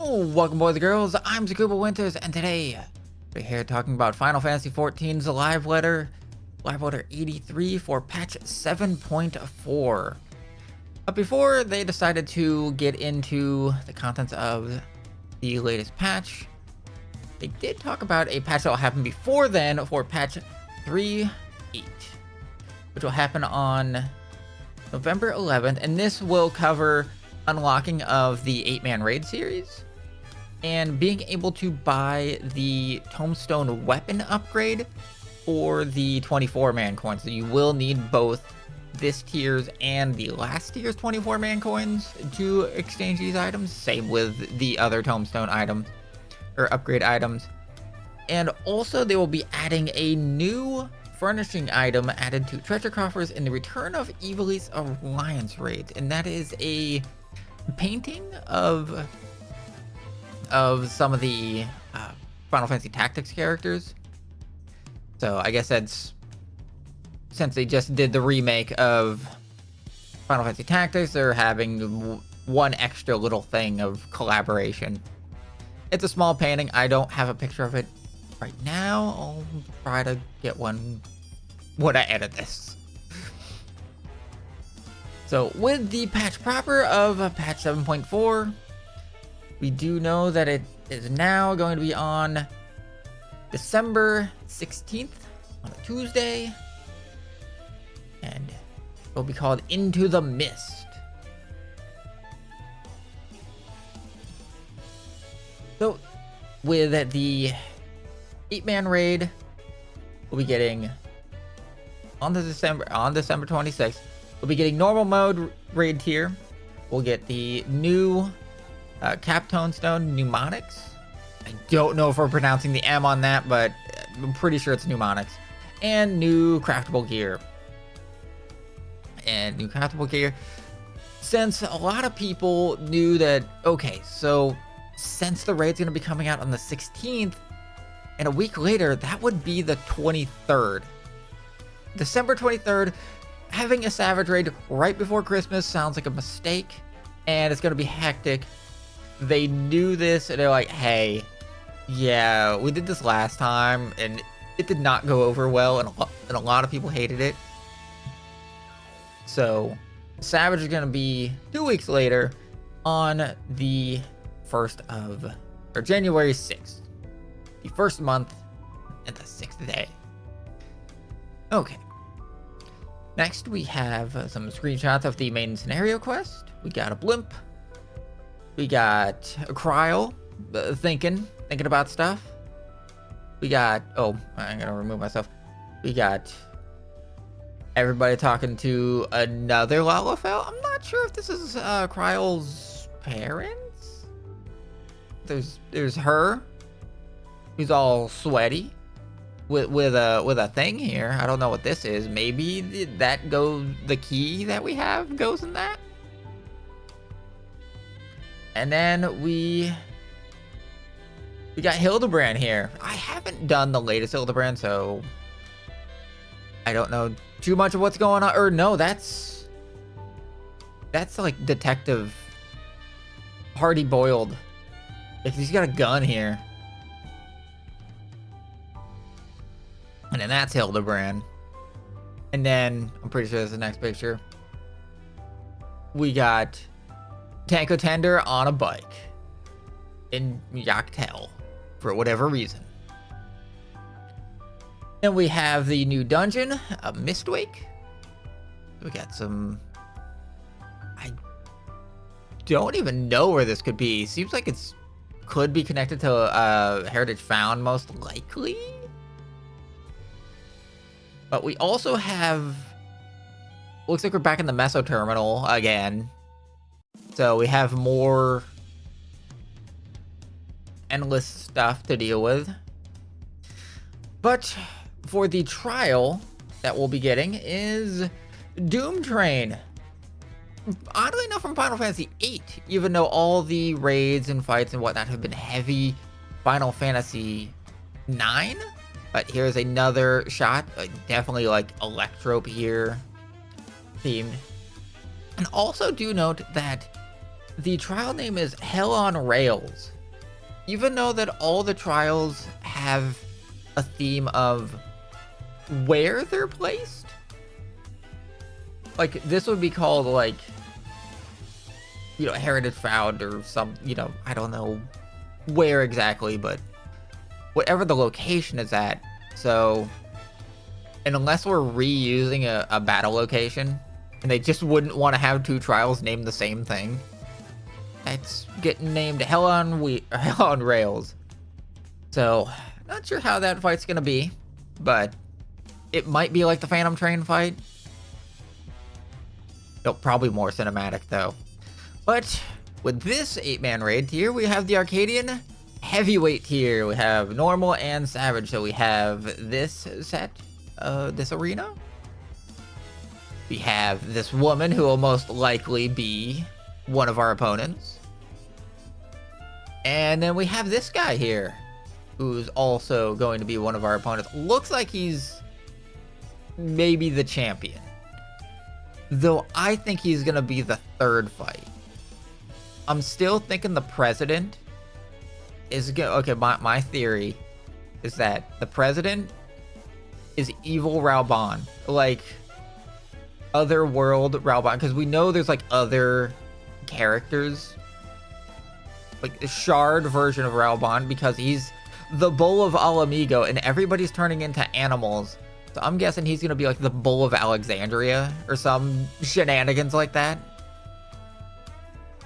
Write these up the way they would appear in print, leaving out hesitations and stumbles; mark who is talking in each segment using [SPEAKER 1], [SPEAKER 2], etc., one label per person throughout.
[SPEAKER 1] Oh, welcome boys and girls, I'm Zakuba Winters, and today we're here talking about Final Fantasy XIV's live letter 83 for patch 7.4. But before they decided to get into the contents of the latest patch, they did talk about a patch that will happen before then for patch 3.8, which will happen on November 11th, and this will cover unlocking of the 8-man raid series and being able to buy the tombstone weapon upgrade for the 24-man coins. So you will need both this tier's and the last tier's 24-man coins to exchange these items. Same with the other tombstone items or upgrade items. And also they will be adding a new furnishing item added to treasure coffers in the Return of Evil's Alliance raids, and that is a painting of some of the Final Fantasy Tactics characters. So I guess that's, since they just did the remake of Final Fantasy Tactics, they're having one extra little thing of collaboration. It's a small painting. I don't have a picture of it right now. I'll try to get one when I edit this. So with the patch proper of patch 7.4, we do know that it is now going to be on December 16th on a Tuesday, and it will be called Into the Mist. So with the 8-man raid, we'll be getting on December 26th. We'll be getting normal mode raid tier. We'll get the new Capstone Stone Mnemonics. I don't know if we're pronouncing the M on that, but I'm pretty sure it's Mnemonics. And new craftable gear. Since a lot of people knew that, okay, so since the raid's going to be coming out on the 16th, and a week later, that would be the 23rd. December 23rd, having a Savage raid right before Christmas sounds like a mistake, and it's going to be hectic. They knew this, and they're like, hey, yeah, we did this last time, and it did not go over well, and a lot of people hated it. So, Savage is going to be 2 weeks later on the 1st of, or January 6th. The first month and the 6th day. Okay. Next, we have some screenshots of the main scenario quest. We got a blimp. We got a Cryo thinking about stuff. We got, oh, I'm gonna remove myself. We got everybody talking to another Lalafell. I'm not sure if this is Cryo's parents. There's her, who's all sweaty with a thing here. I don't know what this is. Maybe that goes, the key that we have goes in that. And then we got Hildebrand here. I haven't done the latest Hildebrand, so I don't know too much of what's going on. Or no, that's like Detective Hardy Boiled, because he's got a gun here. And then that's Hildebrand. And then I'm pretty sure that's the next picture. We got Tanko Tender on a bike in Yaktel for whatever reason. Then we have the new dungeon, a Mistwake. We got some, I don't even know where this could be. Seems like it's could be connected to Heritage Found, most likely. But we also have, looks like we're back in the Meso Terminal again. So we have more endless stuff to deal with. But for the trial that we'll be getting is Doom Train. Oddly enough, from Final Fantasy VIII, even though all the raids and fights and whatnot have been heavy Final Fantasy IX. But here's another shot, definitely like Electrope here themed. And also do note that the trial name is Hell on Rails. Even though that all the trials have a theme of where they're placed, like this would be called like, you know, Heritage Found or some, you know, I don't know where exactly, but whatever the location is at. So, and unless we're reusing a battle location, and they just wouldn't want to have two trials named the same thing, it's getting named Hell on Rails. So, not sure how that fight's gonna be, but it might be like the Phantom Train fight. Nope, probably more cinematic though. But with this 8-man raid tier, we have the Arcadian heavyweight tier. We have normal and savage. So we have this set, this arena. We have this woman who will most likely be one of our opponents. And then we have this guy here, who's also going to be one of our opponents. Looks like he's maybe the champion, though I think he's gonna be the third fight. I'm still thinking the president is okay. My theory is that the president is evil Raoban, like otherworld Raoban, because we know there's like other characters, like a shard version of Raoban, because he's the bull of Alamigo and everybody's turning into animals. So I'm guessing he's gonna be like the bull of Alexandria or some shenanigans like that.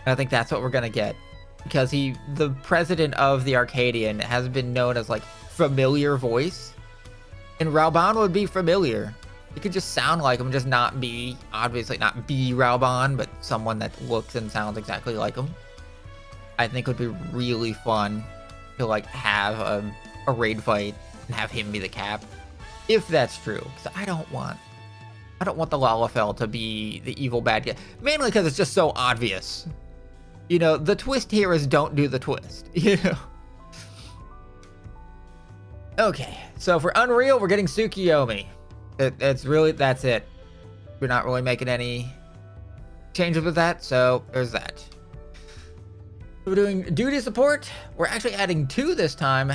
[SPEAKER 1] And I think that's what we're gonna get, because the president of the Arcadian has been known as like familiar voice, and Raoban would be familiar. It could just sound like him, just not be, obviously not be Raoban, but someone that looks and sounds exactly like him. I think would be really fun to like have a raid fight and have him be the cap. If that's true, because I don't want the Lalafell to be the evil bad guy. Mainly because it's just so obvious. You know, the twist here is don't do the twist, you know? Okay, so for Unreal, we're getting Tsukiyomi. That's it. We're not really making any changes with that, so there's that. We're doing duty support. We're actually adding 2 this time.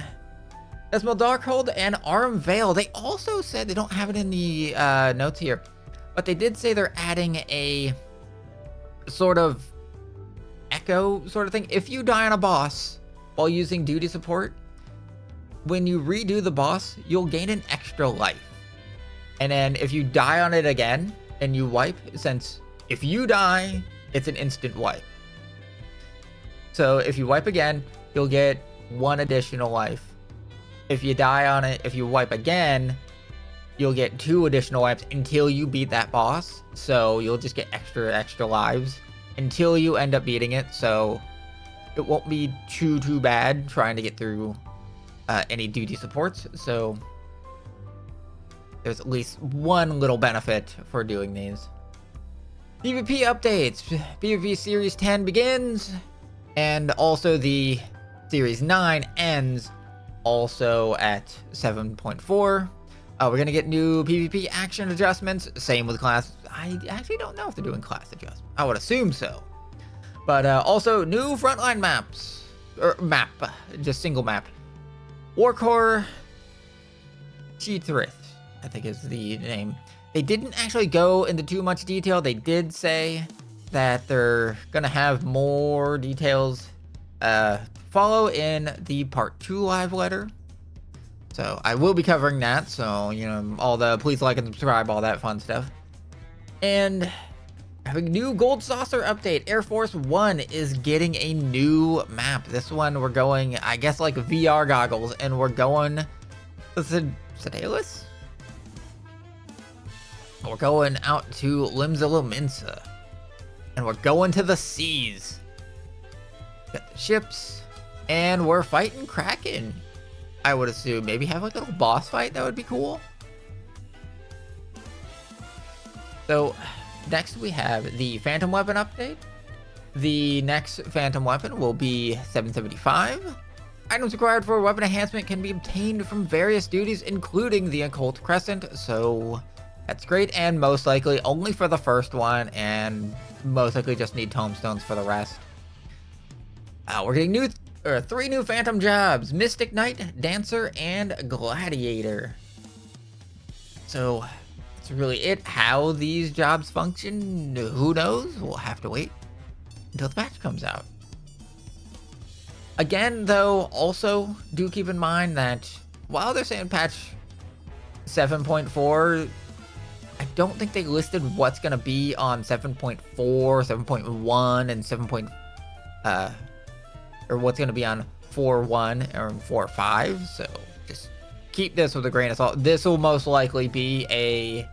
[SPEAKER 1] Esmal Darkhold and Aram Vale. They also said, they don't have it in the notes here, but they did say they're adding a sort of echo sort of thing. If you die on a boss while using duty support, when you redo the boss, you'll gain an extra life. And then if you die on it again and you wipe, since if you die, it's an instant wipe. So if you wipe again, you'll get 1 additional life. If you die on it, if you wipe again, you'll get 2 additional wipes until you beat that boss. So you'll just get extra lives until you end up beating it. So it won't be too bad trying to get through any duty supports. So there's at least one little benefit for doing these. PvP updates. PvP Series 10 begins, and also the Series 9 ends also at 7.4. We're going to get new PvP action adjustments. Same with class. I actually don't know if they're doing class adjustments. I would assume so. But also new frontline maps. Or map. Just single map. Warcore Cheethrith, I think is the name. They didn't actually go into too much detail. They did say that they're going to have more details follow in the part 2 live letter. So I will be covering that. So, you know, all the please like and subscribe, all that fun stuff. And having a new Gold Saucer update. Air Force One is getting a new map. This one we're going, I guess, like VR goggles, and we're going to Sedalis? We're going out to Limzilla Minsa. And we're going to the seas. Got the ships. And we're fighting Kraken. I would assume maybe have like a little boss fight. That would be cool. So next we have the Phantom Weapon update. The next Phantom Weapon will be 775. Items required for weapon enhancement can be obtained from various duties, including the Occult Crescent. So that's great, and most likely only for the first one, and most likely just need tomestones for the rest. We're getting three new Phantom jobs: Mystic Knight, Dancer, and Gladiator. So that's really it. How these jobs function, who knows? We'll have to wait until the patch comes out. Again, though, also do keep in mind that while they're saying patch 7.4, I don't think they listed what's going to be on 7.4, 7.1, and 7. Or what's going to be on 4.1 or 4.5. So just keep this with a grain of salt. This will most likely be a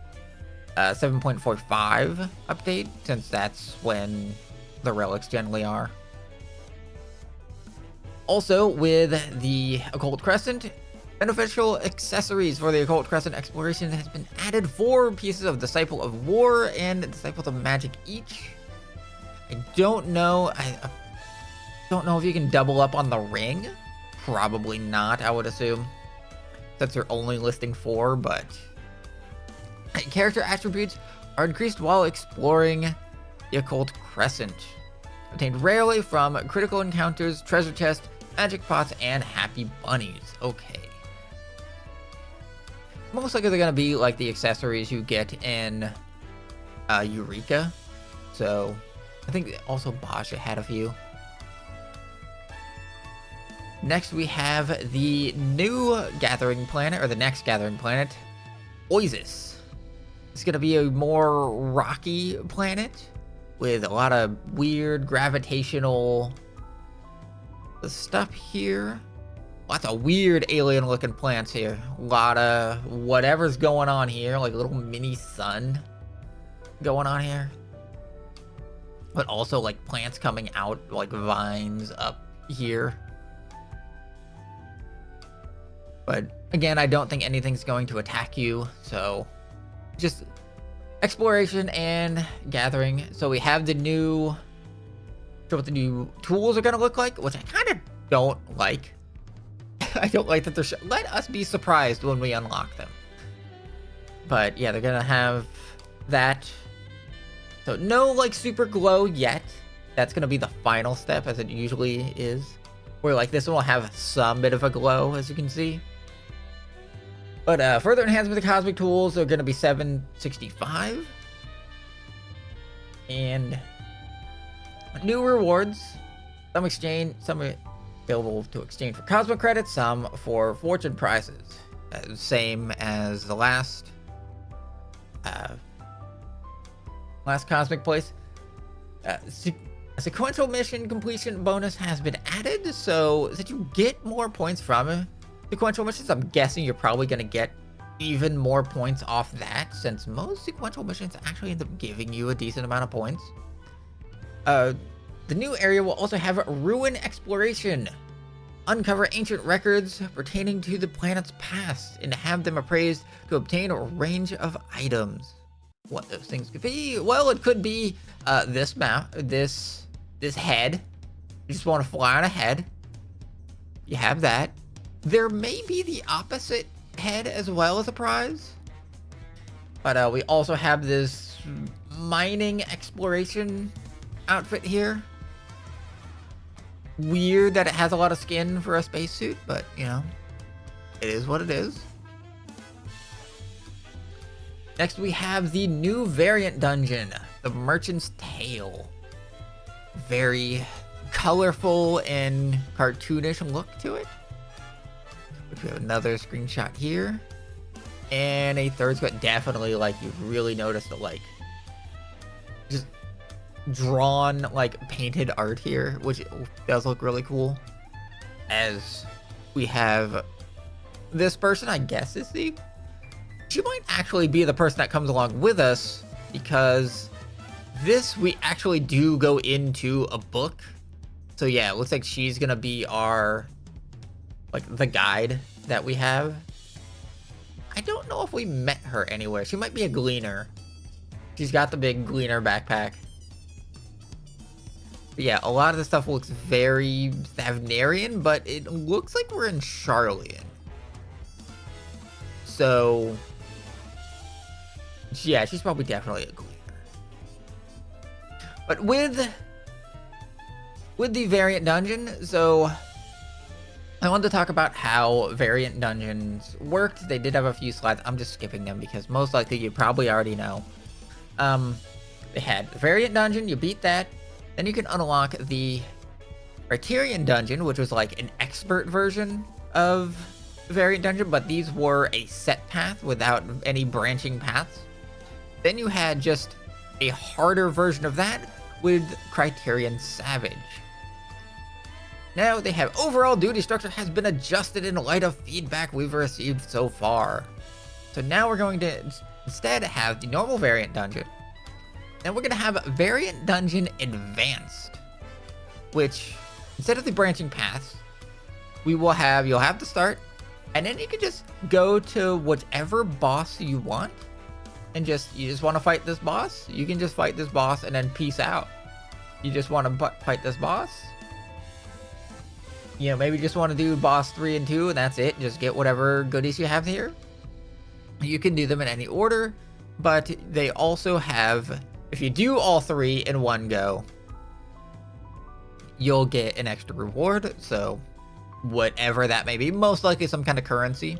[SPEAKER 1] 7.45 update, since that's when the relics generally are. Also, with the Occult Crescent, beneficial accessories for the Occult Crescent exploration has been added: 4 pieces of Disciple of War and Disciples of Magic each. I don't know. I don't know if you can double up on the ring. Probably not, I would assume, since they're only listing 4, but character attributes are increased while exploring the Occult Crescent. Obtained rarely from critical encounters, treasure chest, magic pots, and happy bunnies. Okay. Most likely they're going to be like the accessories you get in Eureka. So I think also Basha had a few. Next we have the new gathering planet, or the next gathering planet, Oasis. It's going to be a more rocky planet with a lot of weird gravitational stuff here. Lots of weird alien looking plants here. A lot of whatever's going on here, like a little mini sun going on here. But also like plants coming out, like vines up here. But again, I don't think anything's going to attack you, so just exploration and gathering. So we have the new, what the new tools are going to look like, which I kind of don't like. I don't like that they're let us be surprised when we unlock them. But yeah, they're going to have that. So no like super glow yet. That's going to be the final step, as it usually is. Where like this one will have some bit of a glow, as you can see. But further enhancement of the cosmic tools are going to be 765. And new rewards. Some available to exchange for cosmic credits, some for fortune prizes. Same as the last cosmic place. A sequential mission completion bonus has been added, so that you get more points from sequential missions. I'm guessing you're probably going to get even more points off that, since most sequential missions actually end up giving you a decent amount of points. The new area will also have ruin exploration. Uncover ancient records pertaining to the planet's past and have them appraised to obtain a range of items. What those things could be? Well, it could be this map, this head. You just want to fly on a head. You have that. There may be the opposite head as well as a prize. But we also have this mining exploration outfit here. Weird that it has a lot of skin for a spacesuit, but you know, it is what it is. Next we have the new variant dungeon, the Merchant's Tale. Very colorful and cartoonish look to it. We have another screenshot here, and a third screen. Definitely, like, you really notice the like just drawn, like, painted art here, which does look really cool. As we have this person, I guess is she might actually be the person that comes along with us, because this we actually do go into a book. So yeah, it looks like she's gonna be our, like, the guide that we have. I don't know if we met her anywhere. She might be a gleaner. She's got the big gleaner backpack. But yeah, a lot of the stuff looks very Thavnarian, but it looks like we're in Charlian. So yeah, she's probably definitely a gleaner. But with with the variant dungeon. So I wanted to talk about how variant dungeons worked. They did have a few slides. I'm just skipping them because most likely you probably already know. They had the variant dungeon, you beat that. Then you can unlock the Criterion dungeon, which was like an expert version of variant dungeon, but these were a set path without any branching paths. Then you had just a harder version of that with Criterion Savage. Now they have overall duty structure has been adjusted in light of feedback we've received so far. So now we're going to instead have the normal variant dungeon. Then we're going to have variant dungeon advanced, which instead of the branching paths, you'll have to start, and then you can just go to whatever boss you want, and you just want to fight this boss, you can just fight this boss and then peace out. You just want to fight this boss, you know, maybe you just want to do boss 3 and 2 and that's it. Just get whatever goodies you have here. You can do them in any order, but they also have, if you do all 3 in one go, you'll get an extra reward. So whatever that may be, most likely some kind of currency.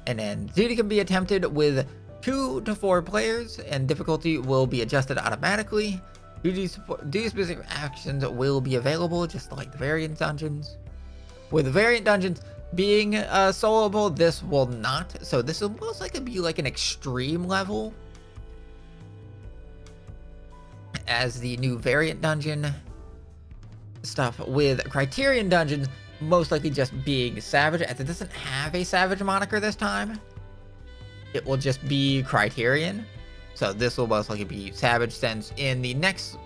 [SPEAKER 1] And then duty can be attempted with 2 to 4 players, and difficulty will be adjusted automatically. Duty specific actions will be available, just like the variant dungeons. With the variant dungeons being soloable, this will not. So this will most likely be like an extreme level as the new variant dungeon stuff. With Criterion dungeons most likely just being Savage, as it doesn't have a Savage moniker this time. It will just be Criterion. So this will most likely be Savage, since in the next...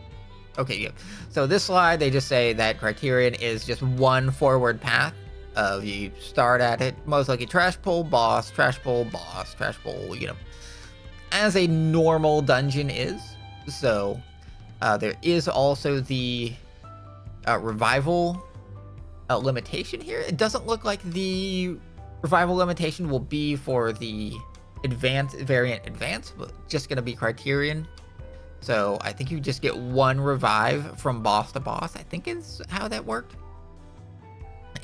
[SPEAKER 1] Okay, yeah. So this slide, they just say that Criterion is just one forward path. You start at it, most likely trash pull, boss, trash pull, boss, trash pull, you know, as a normal dungeon is. So there is also the revival limitation here. It doesn't look like the revival limitation will be for the variant advanced, but just gonna be Criterion. So I think you just get 1 revive from boss to boss, I think is how that worked.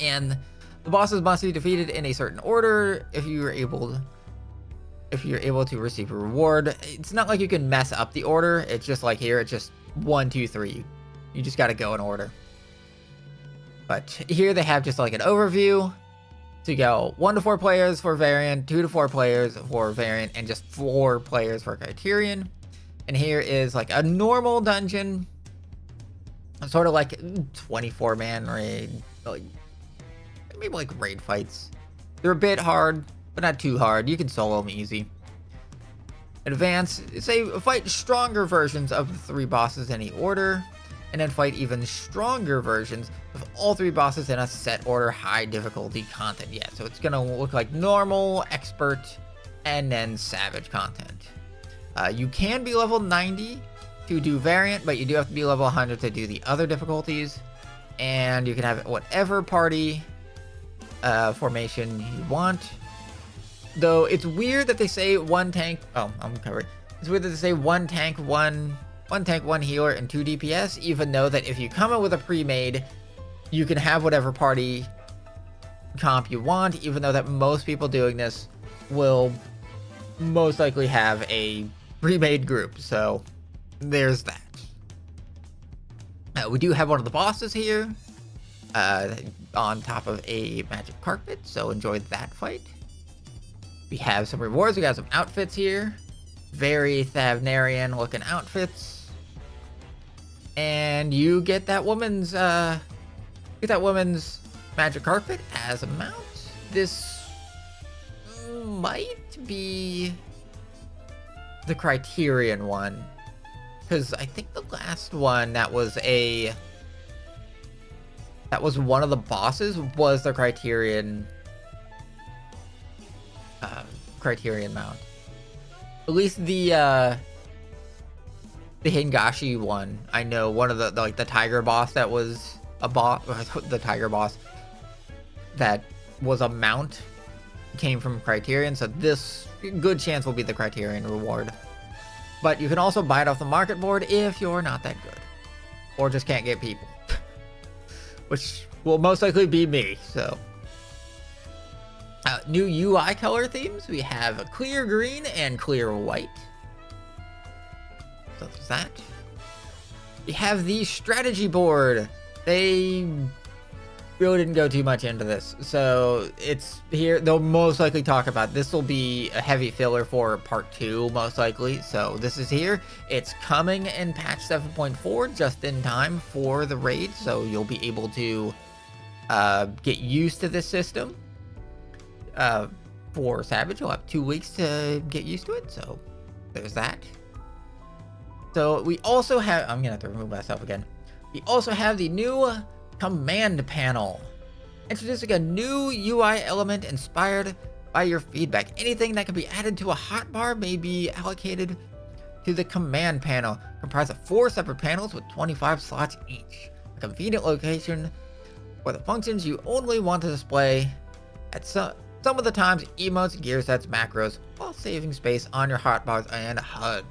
[SPEAKER 1] And the bosses must be defeated in a certain order if you're able to receive a reward. It's not like you can mess up the order. It's just like here, it's just 1, 2, 3. You just got to go in order. But here they have just like an overview to go 1 to 4 players for variant, 2 to 4 players for variant, and just 4 players for Criterion. And here is like a normal dungeon, sort of like 24-man raid, maybe like raid fights. They're a bit hard, but not too hard. You can solo them easy. Advance, say fight stronger versions of the 3 bosses in any order, and then fight even stronger versions of all 3 bosses in a set order, high difficulty content. Yeah, so it's gonna look like normal, expert, and then savage content. You can be level 90 to do variant, but you do have to be level 100 to do the other difficulties. And you can have whatever party formation you want. Though it's weird that they say 1 tank. Oh, I'm covered. It's weird that they say 1 tank, 1 tank, 1 healer, and 2 DPS, even though that if you come in with a pre-made, you can have whatever party comp you want, even though that most people doing this will most likely have a pre-made group. So there's that. We do have one of the bosses here on top of a magic carpet, so enjoy that fight. We have some rewards. We got some outfits here, very Thavnarian looking outfits, and you get that woman's magic carpet as a mount. This might be the Criterion one, because I think the last one that was one of the bosses was the Criterion mount. At least the Hingashi one, I know one of the tiger boss that was a boss, the tiger boss that was a mount came from Criterion, so this good chance will be the Criterion reward. But you can also buy it off the market board if you're not that good. or just can't get people, which will most likely be me. So new UI color themes, we have a clear green and clear white. So there's that. We have the strategy board. They really didn't go too much into this, so it's here. They'll most likely talk about this. Will be a heavy filler for part 2 most likely. So this is here. It's coming in patch 7.4 just in time for the raid, so you'll be able to get used to this system. For Savage, you'll have 2 weeks to get used to it, so there's that. So we also have, I'm gonna have to remove myself again. We also have the new command panel, introducing a new UI element inspired by your feedback. Anything that can be added to a hotbar may be allocated to the command panel, comprised of 4 separate panels with 25 slots each. A convenient location for the functions you only want to display at some of the times, emotes, gear sets, macros, while saving space on your hotbars and HUD.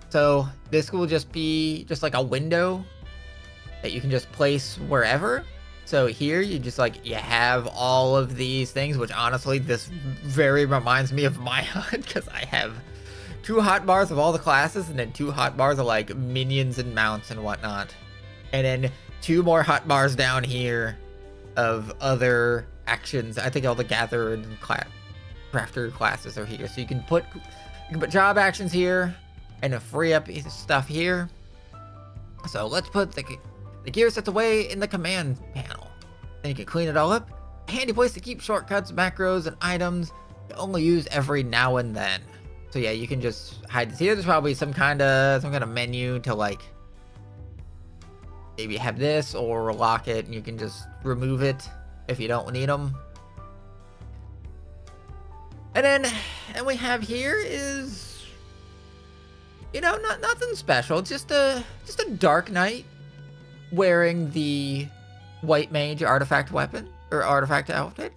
[SPEAKER 1] So this will just be just like a window that you can just place wherever. So here you just you have all of these things, which honestly this very reminds me of my HUD, because I have 2 hotbars of all the classes and then 2 hotbars of like minions and mounts and whatnot, and then 2 more hotbars down here of other actions. I think all the gatherer and crafter classes are here, so you can put job actions here and then free up stuff here. So let's put the gear sets away in the command panel. Then you can clean it all up. A handy place to keep shortcuts, macros, and items you only use every now and then. So yeah, you can just hide this here. There's probably some kind of menu to like maybe have this or lock it, and you can just remove it if you don't need them. And then we have here is, nothing special. Just a Dark Knight wearing the White Mage artifact weapon or artifact outfit.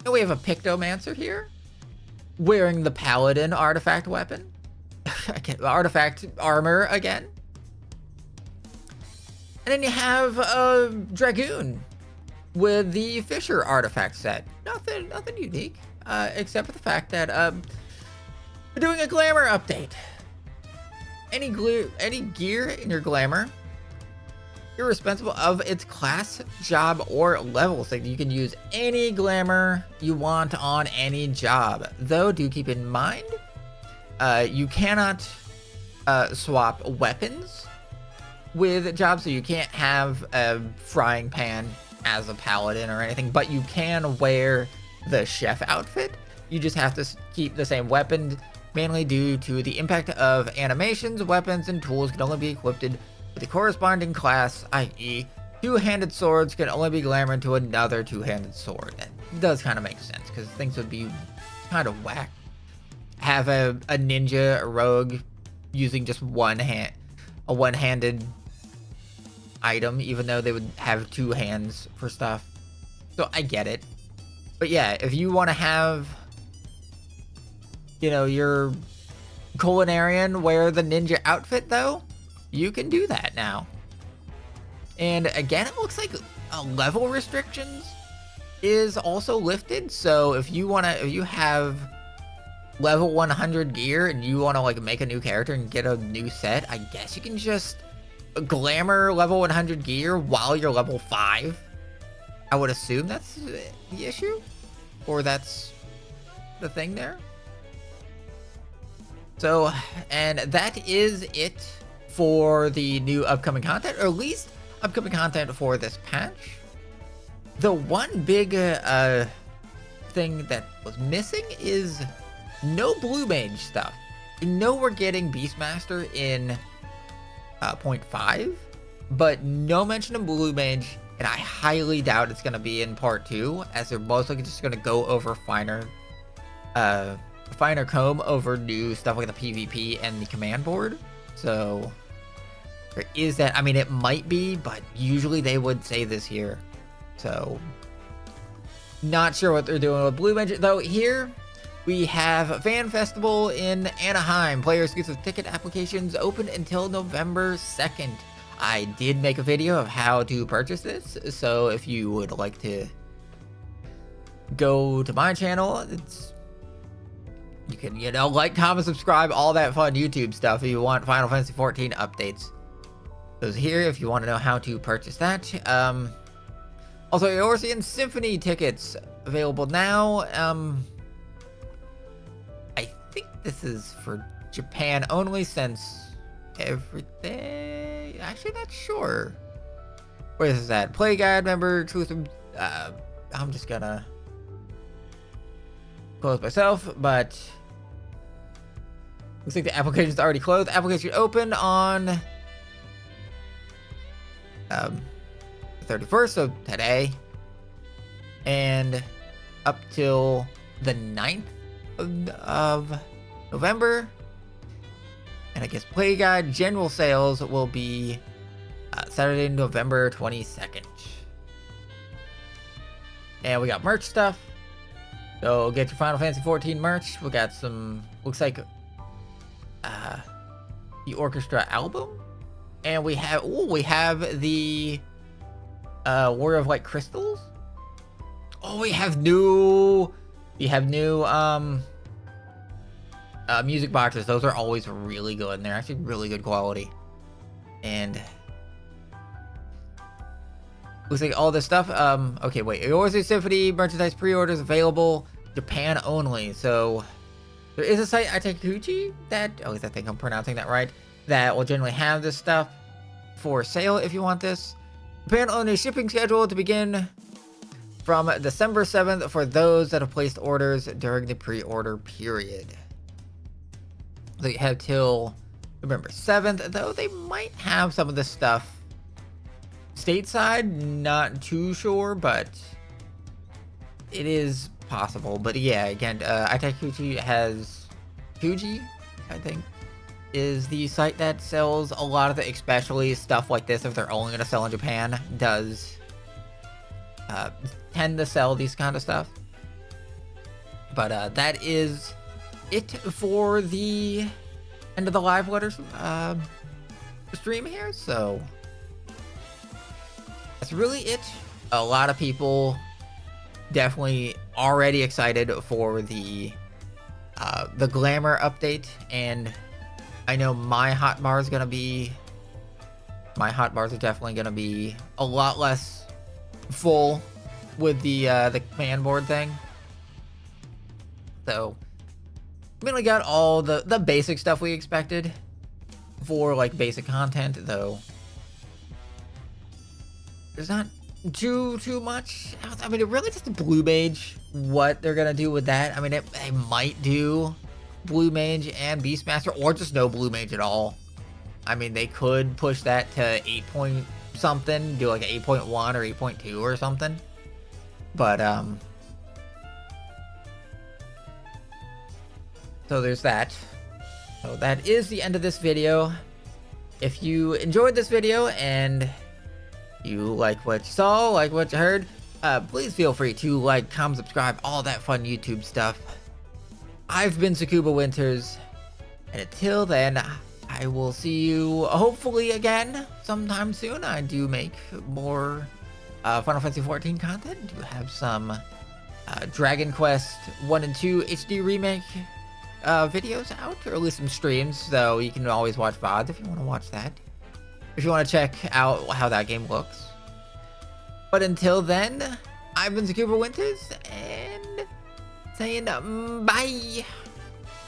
[SPEAKER 1] And we have a Pictomancer here wearing the Paladin artifact weapon. Artifact armor again. And then you have a Dragoon with the Fisher artifact set. Nothing unique, except for the fact that we're doing a glamour update. Any gear in your glamour, irresponsible of its class, job, or level, so you can use any glamour you want on any job. Though, do keep in mind, you cannot swap weapons with jobs, so you can't have a frying pan as a paladin or anything, but you can wear the chef outfit. You just have to keep the same weapon, mainly due to the impact of animations. Weapons and tools can only be equipped with the corresponding class, i.e. 2-handed swords can only be glamored to another 2-handed sword. That does kind of make sense, because things would be kind of whack. Have a ninja, a rogue, using just a one-handed item, even though they would have 2 hands for stuff. So I get it. But yeah, if you want to have, your culinarian wear the ninja outfit, though, you can do that now. And again, it looks like level restrictions is also lifted. So if you have level 100 gear and you want to make a new character and get a new set, I guess you can just glamour level 100 gear while you're level 5. I would assume that's the issue, or that's the thing there. So, and that is it for the new upcoming content, or at least upcoming content for this patch. The one big thing that was missing is no Blue Mage stuff. We're getting Beastmaster in 0.5, but no mention of Blue Mage, and I highly doubt it's going to be in part 2, as they're most likely just going to go over finer comb over new stuff like the PvP and the command board. So there is that. I mean, it might be, but usually they would say this here. So not sure what they're doing with Blue Mage, though. Here we have Fan Festival in Anaheim. Player exclusive ticket applications open until November 2nd. I did make a video of how to purchase this, so if you would like to go to my channel, you can, like, comment, subscribe, all that fun YouTube stuff if you want Final Fantasy 14 updates. Those here if you want to know how to purchase that. Also, Eorzean Symphony tickets available now. I think this is for Japan only, since everything... Actually, not sure. Where is this at? Play guide, member, truth... I'm just gonna close myself, but... Looks like the application's already closed. Application open on... the 31st, so today. And up till the 9th of November. And I guess play guide general sales will be Saturday, November 22nd. And we got merch stuff. So get your Final Fantasy 14 merch. We got some, looks like the orchestra album. And we have the Warrior of Light crystals. Oh, we have new music boxes. Those are always really good, and they're actually really good quality. And looks like all this stuff. Okay, wait. Eorzean Symphony merchandise pre-orders available Japan only. So there is a site, Itakuchi, that, at least I think I'm pronouncing that right, that will generally have this stuff for sale if you want this. Japan only shipping schedule to begin from December 7th for those that have placed orders during the pre-order period. They have till November 7th, though they might have some of this stuff stateside. Not too sure, but it is possible. But yeah, again, Itakuchi has Fuji, I think, is the site that sells a lot of it, especially stuff like this. If they're only going to sell in Japan, does tend to sell these kind of stuff. But that is it for the end of the live letters stream here. So that's really it. A lot of people definitely already excited for the glamour update, and I know my hotbars are definitely gonna be a lot less full with the command board thing. So mainly got all the basic stuff we expected for like basic content, though there's not too much else. I mean, it really just a blue mage, what they're gonna do with that. I mean, they might do blue mage and beastmaster, or just no blue mage at all. I mean, they could push that to 8 point something, do like an 8.1 or 8.2 or something. But so there's that. So that is the end of this video. If you enjoyed this video and you like what you saw, like what you heard, please feel free to like, comment, subscribe, all that fun YouTube stuff. I've been Tsukuba Winters, and until then, I will see you hopefully again sometime soon. I do make more Final Fantasy 14 content. I do have some Dragon Quest 1 and 2 HD remake videos out, or at least some streams, so you can always watch VODs if you want to watch that, if you want to check out how that game looks. But until then, I've been Tsukuba Winters, and saying bye.